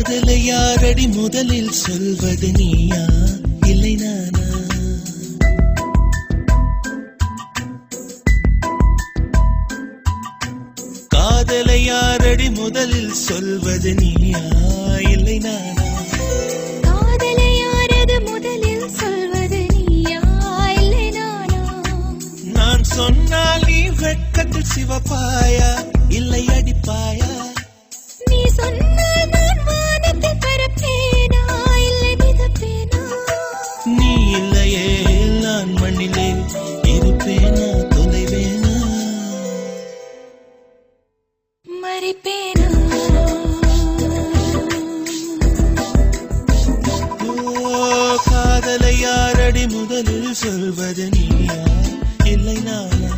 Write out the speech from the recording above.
காதலை யாரடி முதலில் சொல்வது நீயா இல்லை நானா? காதலை யாரடி முதலில் சொல்வது நீயா இல்லை நானா? காதலை யாரது முதலில் சொல்வது நீயா இல்லை நானா? நான் சொன்னால் நீ வெட்கத்தில் சிவப்பாயா இல்லை அடிப்பாயா? நீ சொன்னால் நான் வானத்தில் பறப்பேனா இல்லை மிதப்பேனா? நீ இல்லையே நான் மண்ணிலே இருப்பேனா தொலைவேனா மறிப்பேனா? காதலை யாரடி முதலில் சொல்வது நீயா இல்லை நானா?